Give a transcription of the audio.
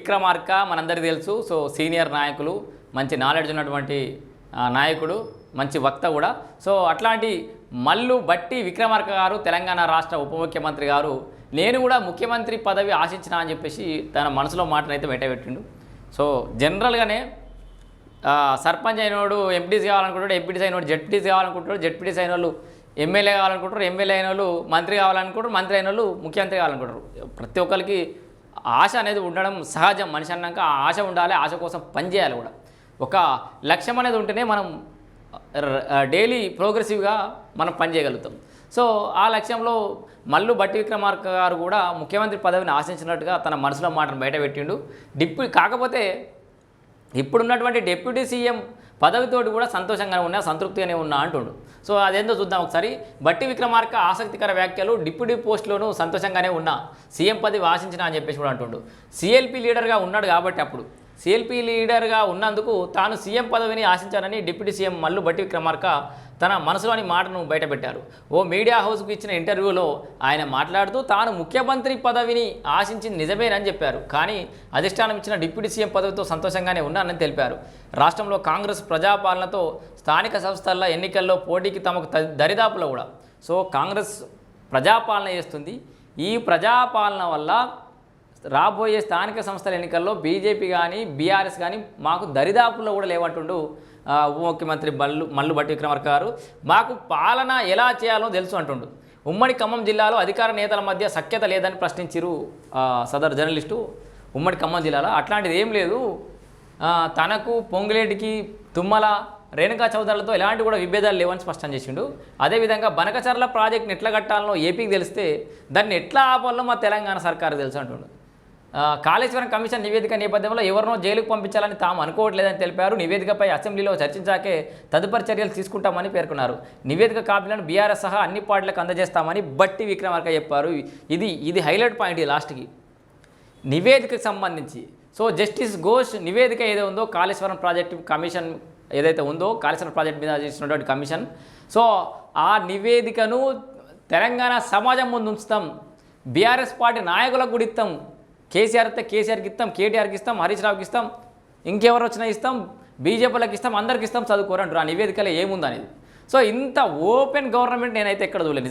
విక్రమార్క మనందరికీ తెలుసు. So senior నాయకులు, మంచి నాలెడ్జ్ ఉన్నటువంటి నాయకుడు, మంచి వక్త కూడా. సో అట్లాంటి మల్లు బట్టి విక్రమార్క గారు తెలంగాణ రాష్ట్ర ఉప ముఖ్యమంత్రి గారు నేను కూడా ముఖ్యమంత్రి పదవి ఆశించిన అని చెప్పేసి తన మనసులో మాటనైతే బయటపెట్టిండు. సో జనరల్గానే సర్పంచ్ అయినోడు ఎంపీటీసీ కావాలనుకుంటాడు, ఎంపీటీసీ అయినోడు జెడ్పీటీసీ కావాలనుకుంటాడు, జెడ్పీటీసీ అయిన వాళ్ళు ఎమ్మెల్యే కావాలనుకుంటారు, ఎమ్మెల్యే అయిన వాళ్ళు మంత్రి కావాలనుకుంటారు, మంత్రి అయిన వాళ్ళు ముఖ్యమంత్రి కావాలనుకుంటారు. ప్రతి ఒక్కరికి ఆశ అనేది ఉండడం సహజం. మనిషి అన్నాక ఆ ఆశ ఉండాలి, ఆశ కోసం పనిచేయాలి కూడా. ఒక లక్ష్యం అనేది ఉంటేనే మనం డైలీ ప్రోగ్రెసివ్గా మనం పనిచేయగలుగుతాం. సో ఆ లక్ష్యంలో మల్లు బట్టి విక్రమార్క గారు కూడా ముఖ్యమంత్రి పదవిని ఆశించినట్టుగా తన మనసులో మాటను బయటపెట్టిండు. కాకపోతే ఇప్పుడున్నటువంటి డిప్యూటీ సీఎం పదవితోటి కూడా సంతోషంగానే ఉన్నా, సంతృప్తిగానే ఉన్నా అంటుండు. సో అదేందో చూద్దాం ఒకసారి. బట్టి విక్రమార్క ఆసక్తికర వ్యాఖ్యలు, డిప్యూటీ పోస్టులోనూ సంతోషంగానే ఉన్నా, సీఎం పదవి ఆశించిన అని చెప్పేసి కూడా అంటుండు. సిఎల్పి లీడర్గా ఉన్నాడు కాబట్టి అప్పుడు సిఎల్పి లీడర్గా ఉన్నందుకు తాను సీఎం పదవిని ఆశించానని డిప్యూటీ సీఎం మల్లు బట్టి విక్రమార్క తన మనసులోని మాటను బయటపెట్టారు. ఓ మీడియా హౌస్కు ఇచ్చిన ఇంటర్వ్యూలో ఆయన మాట్లాడుతూ తాను ముఖ్యమంత్రి పదవిని ఆశించింది నిజమేనని చెప్పారు. కానీ అధిష్టానం ఇచ్చిన డిప్యూటీ సీఎం పదవితో సంతోషంగానే ఉన్నానని తెలిపారు. రాష్ట్రంలో కాంగ్రెస్ ప్రజాపాలనతో స్థానిక సంస్థల ఎన్నికల్లో పోటీకి తమకు దరిదాపులో కూడా. సో కాంగ్రెస్ ప్రజాపాలన చేస్తుంది. ఈ ప్రజాపాలన వల్ల రాబోయే స్థానిక సంస్థల ఎన్నికల్లో బీజేపీ కానీ బీఆర్ఎస్ కానీ మాకు దరిదాపుల్లో కూడా లేవంటుండు ఉప ముఖ్యమంత్రి మల్లు బట్టి విక్రమార్క గారు. మాకు పాలన ఎలా చేయాలో తెలుసు అంటుండు. ఉమ్మడి ఖమ్మం జిల్లాలో అధికార నేతల మధ్య సఖ్యత లేదని ప్రశ్నించారు సదరు జర్నలిస్టు. ఉమ్మడి ఖమ్మం జిల్లాలో అట్లాంటిది ఏం లేదు, తనకు పొంగులేటికి తుమ్మల రేణుకా చౌదరులతో ఎలాంటి కూడా విభేదాలు లేవని స్పష్టం చేసిండు. అదేవిధంగా బనకచర్ల ప్రాజెక్ట్ని ఎట్లా కట్టాలనో ఏపీకి తెలిస్తే దాన్ని ఎట్లా ఆపాలో మా తెలంగాణ సర్కారు తెలుసు అంటుండు. కాళేశ్వరం కమిషన్ నివేదిక నేపథ్యంలో ఎవరినో జైలుకు పంపించాలని తాము అనుకోవట్లేదని తెలిపారు. నివేదికపై అసెంబ్లీలో చర్చించాకే తదుపరి చర్యలు తీసుకుంటామని పేర్కొన్నారు. నివేదిక కాపీలను బీఆర్ఎస్ సహా అన్ని పార్టీలకు అందజేస్తామని బట్టి విక్రమార్క చెప్పారు. ఇది హైలైట్ పాయింట్. ఈ లాస్ట్కి నివేదికకు సంబంధించి సో జస్టిస్ ఘోష్ నివేదిక ఏదో ఉందో కాళేశ్వరం ప్రాజెక్టు కమిషన్ ఏదైతే ఉందో కాళేశ్వరం ప్రాజెక్టు మీద చేసినటువంటి కమిషన్, సో ఆ నివేదికను తెలంగాణ సమాజం ముందు ఉంచుతాం, బీఆర్ఎస్ పార్టీ నాయకులకు కూడా ఇస్తాం, కేసీఆర్ అయితే కేసీఆర్కి ఇస్తాం, కేటీఆర్కి ఇస్తాం, హరీష్ రావుకి ఇస్తాం, ఇంకెవరు వచ్చినా ఇస్తాం, బీజేపీలకు ఇస్తాం, అందరికి ఇస్తాం, చదువుకోరంటారు. ఆ నివేదికలో ఏముందనేది. సో ఇంత ఓపెన్ గవర్నమెంట్ నేనైతే ఎక్కడ చూడలేదు.